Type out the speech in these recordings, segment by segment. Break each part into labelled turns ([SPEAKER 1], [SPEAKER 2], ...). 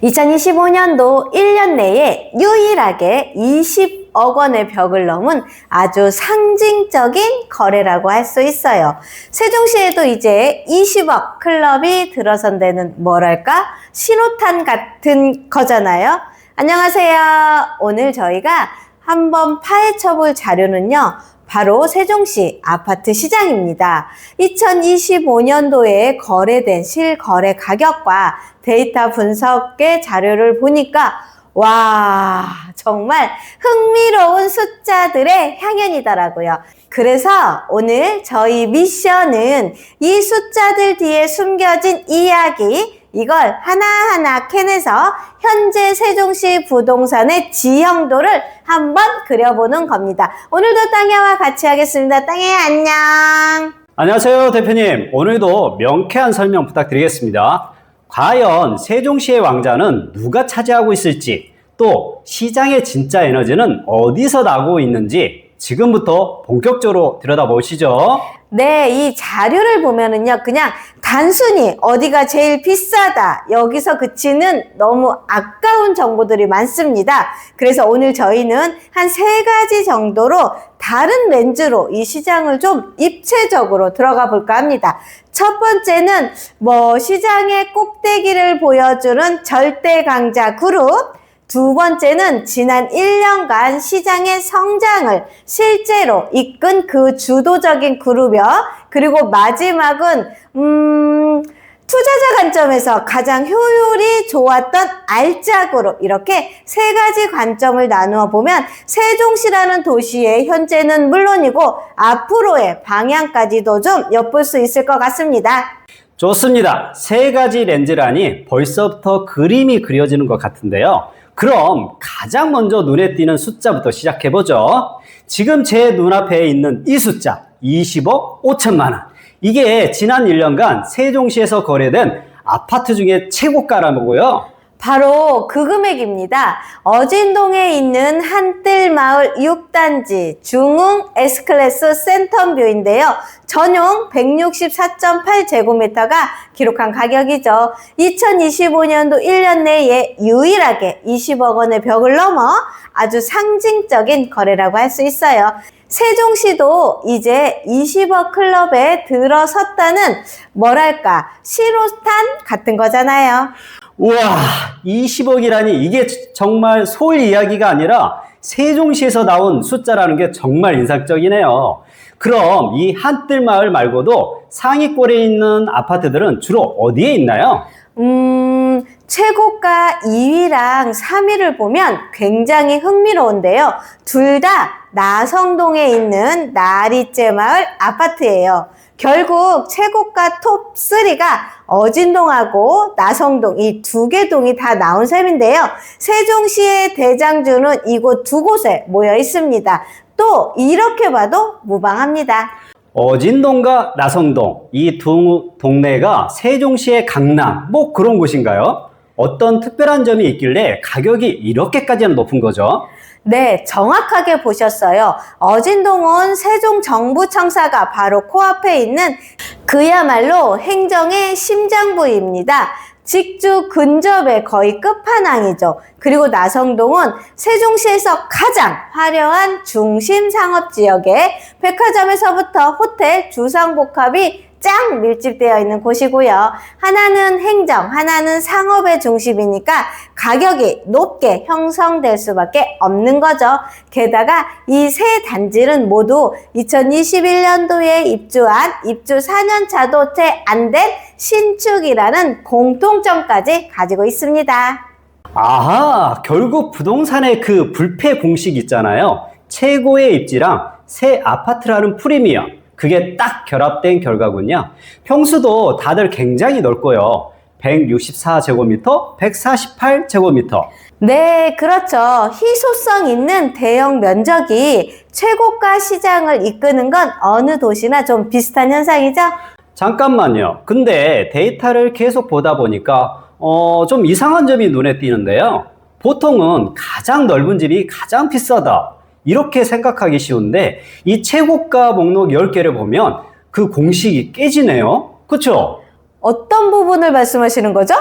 [SPEAKER 1] 2025년도 1년 내에 유일하게 20억 원의 벽을 넘은 아주 상징적인 거래라고 할 수 있어요. 세종시에도 이제 20억 클럽이 들어선 데는 뭐랄까? 신호탄 같은 거잖아요. 안녕하세요. 오늘 저희가 한번 파헤쳐 볼 자료는요. 바로 세종시 아파트 시장입니다. 2025년도에 거래된 실거래 가격과 데이터 분석의 자료를 보니까 와, 정말 흥미로운 숫자들의 향연이더라고요. 그래서 오늘 저희 미션은 이 숫자들 뒤에 숨겨진 이야기, 이걸 하나하나 캐내서 현재 세종시 부동산의 지형도를 한번 그려보는 겁니다. 오늘도 땅야와 같이 하겠습니다. 땅야 안녕.
[SPEAKER 2] 안녕하세요 대표님. 오늘도 명쾌한 설명 부탁드리겠습니다. 과연 세종시의 왕자는 누가 차지하고 있을지, 또 시장의 진짜 에너지는 어디서 나고 있는지 지금부터 본격적으로 들여다보시죠.
[SPEAKER 1] 네, 이 자료를 보면은요, 그냥 단순히 어디가 제일 비싸다, 여기서 그치는 너무 아까운 정보들이 많습니다. 그래서 오늘 저희는 한 3가지 정도로 다른 렌즈로 이 시장을 좀 입체적으로 들어가 볼까 합니다. 첫 번째는 시장의 꼭대기를 보여주는 절대 강자 그룹, 두 번째는 지난 1년간 시장의 성장을 실제로 이끈 그 주도적인 그룹이요. 그리고 마지막은 투자자 관점에서 가장 효율이 좋았던 알짜 그룹, 이렇게 3가지 관점을 나누어 보면 세종시라는 도시의 현재는 물론이고 앞으로의 방향까지도 좀 엿볼 수 있을 것 같습니다.
[SPEAKER 2] 좋습니다. 3가지 렌즈라니 벌써부터 그림이 그려지는 것 같은데요. 그럼 가장 먼저 눈에 띄는 숫자부터 시작해보죠. 지금 제 눈앞에 있는 이 숫자 20억 5천만 원. 이게 지난 1년간 세종시에서 거래된 아파트 중에 최고가라고요.
[SPEAKER 1] 바로 그 금액입니다. 어진동에 있는 한뜰마을 6단지 중흥 S클래스 센텀뷰인데요. 전용 164.8제곱미터가 기록한 가격이죠. 2025년도 1년 내에 유일하게 20억 원의 벽을 넘어 아주 상징적인 거래라고 할 수 있어요. 세종시도 이제 20억 클럽에 들어섰다는 뭐랄까 신호탄 같은 거잖아요.
[SPEAKER 2] 우와, 20억이라니 이게 정말 서울 이야기가 아니라 세종시에서 나온 숫자라는 게 정말 인상적이네요. 그럼 이 한뜰마을 말고도 상위권에 있는 아파트들은 주로 어디에 있나요?
[SPEAKER 1] 최고가 2위랑 3위를 보면 굉장히 흥미로운데요. 둘 다 나성동에 있는 나리째 마을 아파트예요. 결국 최고가 톱3가 어진동하고 나성동, 이 2개 동이 다 나온 셈인데요. 세종시의 대장주는 이곳 2곳에 모여 있습니다. 또 이렇게 봐도 무방합니다.
[SPEAKER 2] 어진동과 나성동, 이 두 동네가 세종시의 강남, 그런 곳인가요? 어떤 특별한 점이 있길래 가격이 이렇게까지나 높은 거죠?
[SPEAKER 1] 네, 정확하게 보셨어요. 어진동은 세종정부청사가 바로 코앞에 있는 그야말로 행정의 심장부입니다. 직주 근접의 거의 끝판왕이죠. 그리고 나성동은 세종시에서 가장 화려한 중심 상업지역에 백화점에서부터 호텔, 주상복합이 짱 밀집되어 있는 곳이고요. 하나는 행정, 하나는 상업의 중심이니까 가격이 높게 형성될 수밖에 없는 거죠. 게다가 이 세 단지는 모두 2021년도에 입주한 입주 4년차도 채 안 된 신축이라는 공통점까지 가지고 있습니다.
[SPEAKER 2] 아하, 결국 부동산의 그 불패 공식 있잖아요. 최고의 입지랑 새 아파트라는 프리미엄. 그게 딱 결합된 결과군요. 평수도 다들 굉장히 넓고요. 164제곱미터, 148제곱미터.
[SPEAKER 1] 네, 그렇죠. 희소성 있는 대형 면적이 최고가 시장을 이끄는 건 어느 도시나 좀 비슷한 현상이죠?
[SPEAKER 2] 잠깐만요. 근데 데이터를 계속 보다 보니까 좀 이상한 점이 눈에 띄는데요. 보통은 가장 넓은 집이 가장 비싸다, 이렇게 생각하기 쉬운데 이 최고가 목록 10개를 보면 그 공식이 깨지네요. 그쵸?
[SPEAKER 1] 어떤 부분을 말씀하시는 거죠?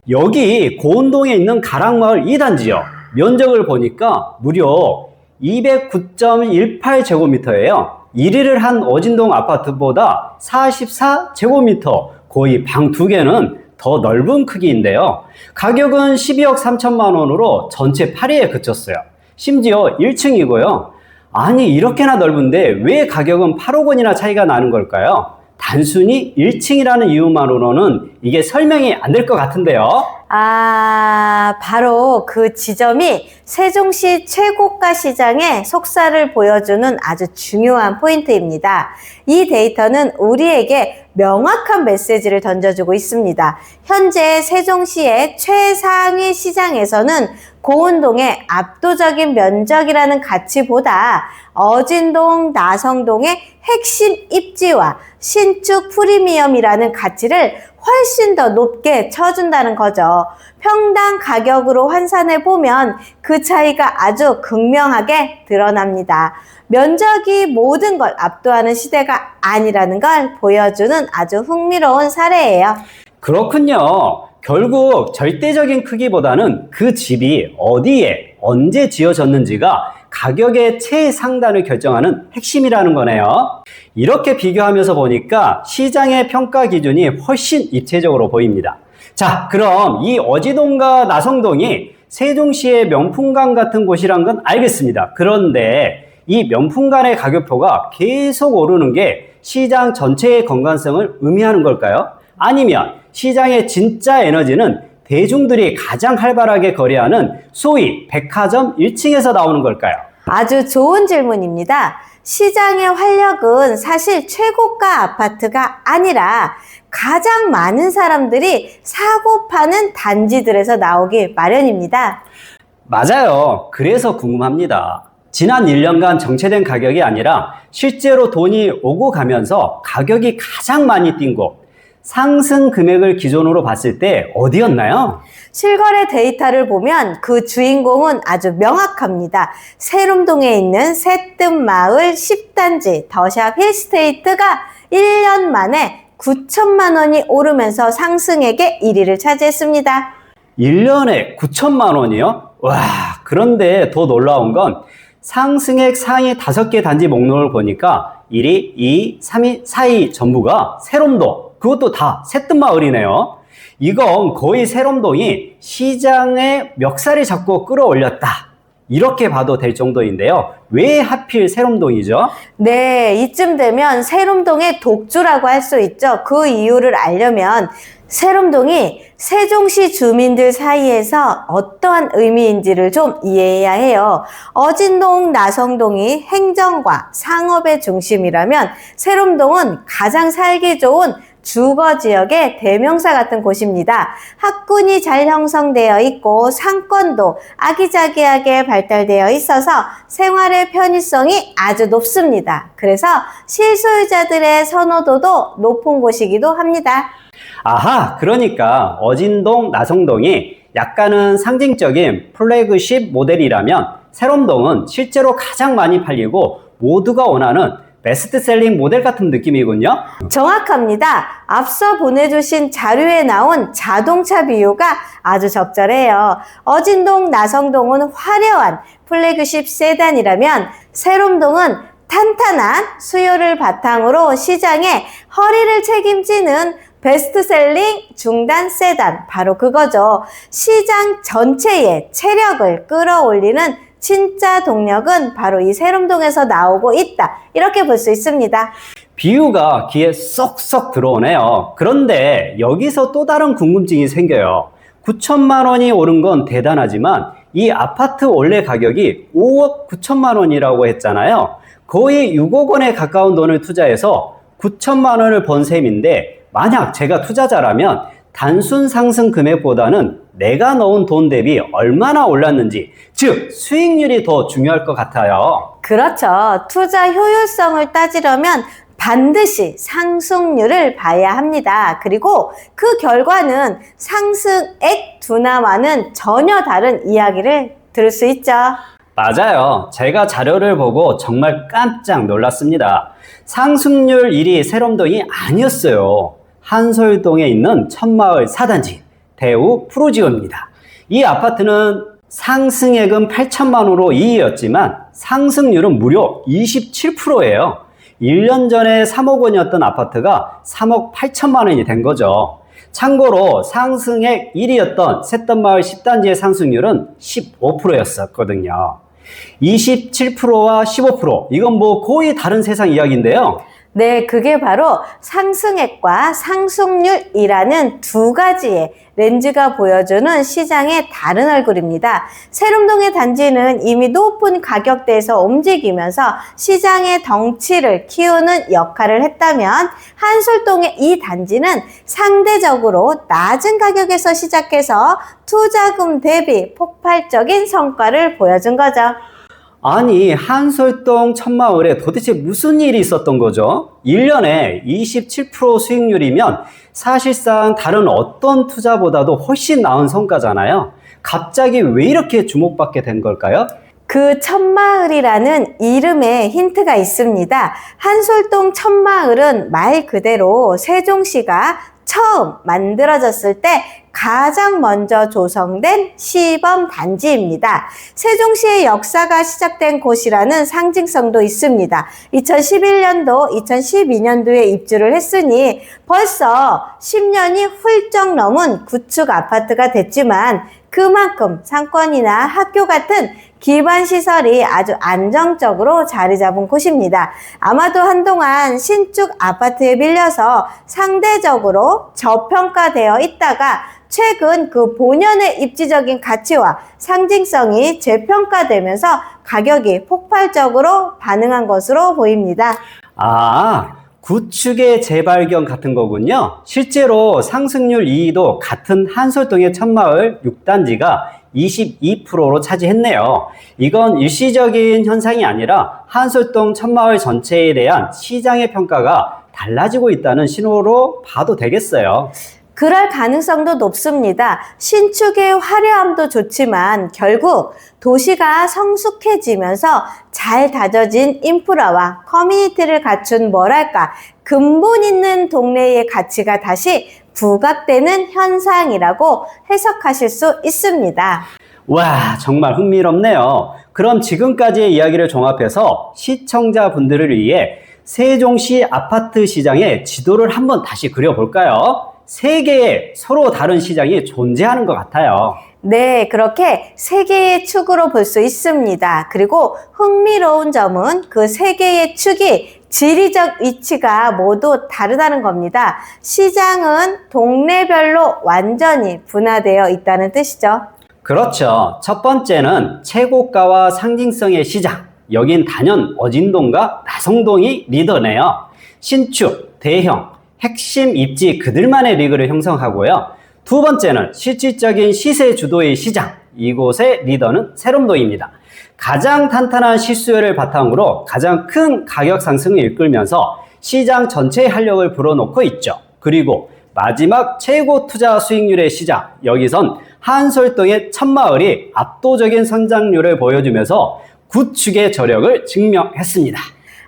[SPEAKER 2] 여기 고운동에 있는 가락마을 2단지요. 면적을 보니까 무려 209.18제곱미터예요. 1위를 한 어진동 아파트보다 44제곱미터, 거의 방 2개는 더 넓은 크기인데요. 가격은 12억 3천만 원으로 전체 8위에 그쳤어요. 심지어 1층이고요. 아니, 이렇게나 넓은데 왜 가격은 8억 원이나 차이가 나는 걸까요? 단순히 1층이라는 이유만으로는 이게 설명이 안 될 것 같은데요.
[SPEAKER 1] 바로 그 지점이 세종시 최고가 시장의 속살을 보여주는 아주 중요한 포인트입니다. 이 데이터는 우리에게 명확한 메시지를 던져주고 있습니다. 현재 세종시의 최상위 시장에서는 고운동의 압도적인 면적이라는 가치보다 어진동, 나성동의 핵심 입지와 신축 프리미엄이라는 가치를 훨씬 더 높게 쳐준다는 거죠. 평당 가격으로 환산해 보면 그 차이가 아주 극명하게 드러납니다. 면적이 모든 걸 압도하는 시대가 아니라는 걸 보여주는 아주 흥미로운 사례예요.
[SPEAKER 2] 그렇군요. 결국 절대적인 크기보다는 그 집이 어디에 언제 지어졌는지가 가격의 최상단을 결정하는 핵심이라는 거네요. 이렇게 비교하면서 보니까 시장의 평가 기준이 훨씬 입체적으로 보입니다. 자, 그럼 이 어지동과 나성동이 세종시의 명품관 같은 곳이란 건 알겠습니다. 그런데 이 명품관의 가격표가 계속 오르는 게 시장 전체의 건강성을 의미하는 걸까요? 아니면 시장의 진짜 에너지는 대중들이 가장 활발하게 거래하는 소위 백화점 1층에서 나오는 걸까요?
[SPEAKER 1] 아주 좋은 질문입니다. 시장의 활력은 사실 최고가 아파트가 아니라 가장 많은 사람들이 사고 파는 단지들에서 나오기 마련입니다.
[SPEAKER 2] 맞아요. 그래서 궁금합니다. 지난 1년간 정체된 가격이 아니라 실제로 돈이 오고 가면서 가격이 가장 많이 뛴 곳, 상승 금액을 기준으로 봤을 때 어디였나요?
[SPEAKER 1] 실거래 데이터를 보면 그 주인공은 아주 명확합니다. 세롬동에 있는 새뜸마을 10단지 더샵 힐스테이트가 1년 만에 9천만 원이 오르면서 상승액의 1위를 차지했습니다.
[SPEAKER 2] 1년에 9천만 원이요? 와, 그런데 더 놀라운 건 상승액 상위 5개 단지 목록을 보니까 1위, 2위, 3위, 4위 전부가 세롬동, 그것도 다 새뜸마을이네요. 이건 거의 세롬동이 시장의 멱살을 잡고 끌어올렸다, 이렇게 봐도 될 정도인데요. 왜 하필 세롬동이죠?
[SPEAKER 1] 네, 이쯤 되면 세롬동의 독주라고 할 수 있죠. 그 이유를 알려면 세롬동이 세종시 주민들 사이에서 어떠한 의미인지를 좀 이해해야 해요. 어진동, 나성동이 행정과 상업의 중심이라면 세롬동은 가장 살기 좋은 주거지역의 대명사 같은 곳입니다. 학군이 잘 형성되어 있고 상권도 아기자기하게 발달되어 있어서 생활의 편의성이 아주 높습니다. 그래서 실소유자들의 선호도도 높은 곳이기도 합니다.
[SPEAKER 2] 아하, 그러니까 어진동, 나성동이 약간은 상징적인 플래그십 모델이라면 세롬동은 실제로 가장 많이 팔리고 모두가 원하는 베스트셀링 모델 같은 느낌이군요.
[SPEAKER 1] 정확합니다. 앞서 보내주신 자료에 나온 자동차 비유가 아주 적절해요. 어진동, 나성동은 화려한 플래그십 세단이라면 세롬동은 탄탄한 수요를 바탕으로 시장에 허리를 책임지는 베스트셀링 중단 세단, 바로 그거죠. 시장 전체의 체력을 끌어올리는 진짜 동력은 바로 이 세롬동에서 나오고 있다, 이렇게 볼 수 있습니다.
[SPEAKER 2] 비유가 귀에 쏙쏙 들어오네요. 그런데 여기서 또 다른 궁금증이 생겨요. 9천만 원이 오른 건 대단하지만 이 아파트 원래 가격이 5억 9천만 원이라고 했잖아요. 거의 6억 원에 가까운 돈을 투자해서 9천만 원을 번 셈인데, 만약 제가 투자자라면 단순 상승 금액보다는 내가 넣은 돈 대비 얼마나 올랐는지, 즉 수익률이 더 중요할 것 같아요.
[SPEAKER 1] 그렇죠. 투자 효율성을 따지려면 반드시 상승률을 봐야 합니다. 그리고 그 결과는 상승액 둔화와는 전혀 다른 이야기를 들을 수 있죠.
[SPEAKER 2] 맞아요. 제가 자료를 보고 정말 깜짝 놀랐습니다. 상승률 1위 세롬동이 아니었어요. 한솔동에 있는 천마을 4단지. 대우 프루지오입니다. 이 아파트는 상승액은 8천만 원으로 2위였지만 상승률은 무려 27%예요. 1년 전에 3억 원이었던 아파트가 3억 8천만 원이 된 거죠. 참고로 상승액 1위였던 셋던마을 10단지의 상승률은 15%였었거든요. 27%와 15%, 이건 뭐 거의 다른 세상 이야기인데요.
[SPEAKER 1] 네, 그게 바로 상승액과 상승률이라는 두 가지의 렌즈가 보여주는 시장의 다른 얼굴입니다. 세lum동의 단지는 이미 높은 가격대에서 움직이면서 시장의 덩치를 키우는 역할을 했다면 한솔동의 이 단지는 상대적으로 낮은 가격에서 시작해서 투자금 대비 폭발적인 성과를 보여준 거죠.
[SPEAKER 2] 아니, 한솔동 첫마을에 도대체 무슨 일이 있었던 거죠? 1년에 27% 수익률이면 사실상 다른 어떤 투자보다도 훨씬 나은 성과잖아요. 갑자기 왜 이렇게 주목받게 된 걸까요?
[SPEAKER 1] 그 첫마을이라는 이름에 힌트가 있습니다. 한솔동 첫마을은 말 그대로 세종시가 처음 만들어졌을 때 가장 먼저 조성된 시범 단지입니다. 세종시의 역사가 시작된 곳이라는 상징성도 있습니다. 2011년도, 2012년도에 입주를 했으니 벌써 10년이 훌쩍 넘은 구축 아파트가 됐지만 그만큼 상권이나 학교 같은 기반 시설이 아주 안정적으로 자리 잡은 곳입니다. 아마도 한동안 신축 아파트에 밀려서 상대적으로 저평가되어 있다가 최근 그 본연의 입지적인 가치와 상징성이 재평가되면서 가격이 폭발적으로 반응한 것으로 보입니다.
[SPEAKER 2] 아, 구축의 재발견 같은 거군요. 실제로 상승률 2위도 같은 한솔동의 첫마을 6단지가 22%로 차지했네요. 이건 일시적인 현상이 아니라 한솔동 첫마을 전체에 대한 시장의 평가가 달라지고 있다는 신호로 봐도 되겠어요.
[SPEAKER 1] 그럴 가능성도 높습니다. 신축의 화려함도 좋지만 결국 도시가 성숙해지면서 잘 다져진 인프라와 커뮤니티를 갖춘 뭐랄까 근본 있는 동네의 가치가 다시 부각되는 현상이라고 해석하실 수 있습니다.
[SPEAKER 2] 와, 정말 흥미롭네요. 그럼 지금까지의 이야기를 종합해서 시청자분들을 위해 세종시 아파트 시장의 지도를 한번 다시 그려볼까요? 세 개의 서로 다른 시장이 존재하는 것 같아요.
[SPEAKER 1] 네, 그렇게 세 개의 축으로 볼 수 있습니다. 그리고 흥미로운 점은 그 세 개의 축이 지리적 위치가 모두 다르다는 겁니다. 시장은 동네별로 완전히 분화되어 있다는 뜻이죠.
[SPEAKER 2] 그렇죠. 첫 번째는 최고가와 상징성의 시장. 여긴 단연 어진동과 나성동이 리더네요. 신축, 대형, 핵심 입지 그들만의 리그를 형성하고요. 두 번째는 실질적인 시세 주도의 시장. 이곳의 리더는 세lum동입니다. 가장 탄탄한 실수요를 바탕으로 가장 큰 가격 상승을 이끌면서 시장 전체의 활력을 불어넣고 있죠. 그리고 마지막 최고 투자 수익률의 시장. 여기선 한솔동의 첫마을이 압도적인 성장률을 보여주면서 구축의 저력을 증명했습니다.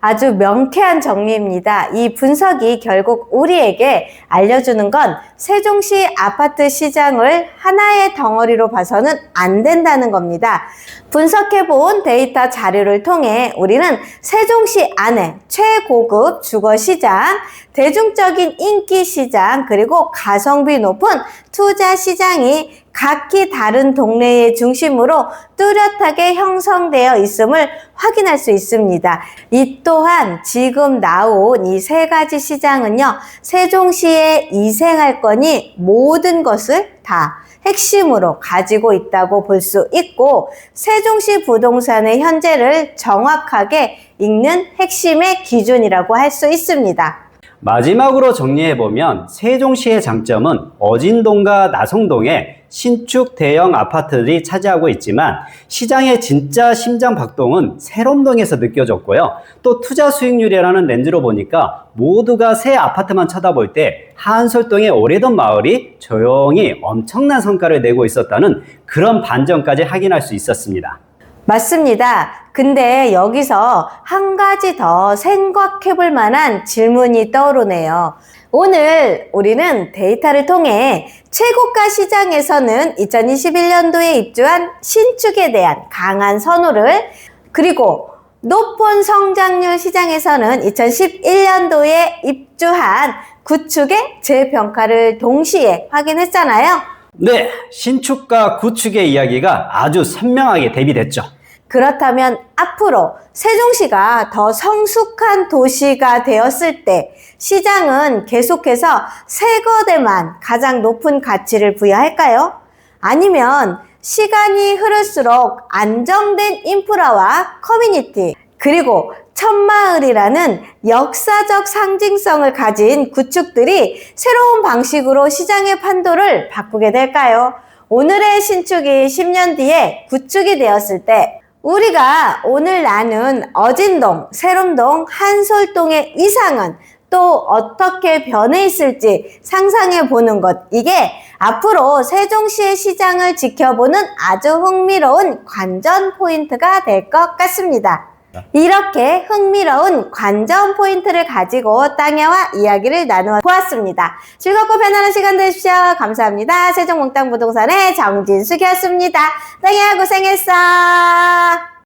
[SPEAKER 1] 아주 명쾌한 정리입니다. 이 분석이 결국 우리에게 알려주는 건 세종시 아파트 시장을 하나의 덩어리로 봐서는 안 된다는 겁니다. 분석해본 데이터 자료를 통해 우리는 세종시 안에 최고급 주거시장, 대중적인 인기시장, 그리고 가성비 높은 투자시장이 각기 다른 동네의 중심으로 뚜렷하게 형성되어 있음을 확인할 수 있습니다. 이 또한 지금 나온 이 세 가지 시장은요, 세종시에 이생할 거니 모든 것을 다 핵심으로 가지고 있다고 볼 수 있고, 세종시 부동산의 현재를 정확하게 읽는 핵심의 기준이라고 할 수 있습니다.
[SPEAKER 2] 마지막으로 정리해보면 세종시의 장점은 어진동과 나성동에 신축 대형 아파트들이 차지하고 있지만 시장의 진짜 심장박동은 세lum동에서 느껴졌고요. 또 투자 수익률이라는 렌즈로 보니까 모두가 새 아파트만 쳐다볼 때 한솔동의 오래된 마을이 조용히 엄청난 성과를 내고 있었다는 그런 반전까지 확인할 수 있었습니다.
[SPEAKER 1] 맞습니다. 근데 여기서 한 가지 더 생각해 볼 만한 질문이 떠오르네요. 오늘 우리는 데이터를 통해 최고가 시장에서는 2021년도에 입주한 신축에 대한 강한 선호를, 그리고 높은 성장률 시장에서는 2011년도에 입주한 구축의 재평가를 동시에 확인했잖아요.
[SPEAKER 2] 네, 신축과 구축의 이야기가 아주 선명하게 대비됐죠.
[SPEAKER 1] 그렇다면 앞으로 세종시가 더 성숙한 도시가 되었을 때 시장은 계속해서 새 거대만 가장 높은 가치를 부여할까요? 아니면 시간이 흐를수록 안정된 인프라와 커뮤니티, 그리고 천마을이라는 역사적 상징성을 가진 구축들이 새로운 방식으로 시장의 판도를 바꾸게 될까요? 오늘의 신축이 10년 뒤에 구축이 되었을 때 우리가 오늘 나눈 어진동, 세롬동, 한솔동의 위상은 또 어떻게 변해 있을지 상상해 보는 것, 이게 앞으로 세종시의 시장을 지켜보는 아주 흥미로운 관전 포인트가 될 것 같습니다. 이렇게 흥미로운 관전 포인트를 가지고 땅야와 이야기를 나누어 보았습니다. 즐겁고 편안한 시간 되십시오. 감사합니다. 세종몽땅부동산의 정진숙이었습니다. 땅야 고생했어.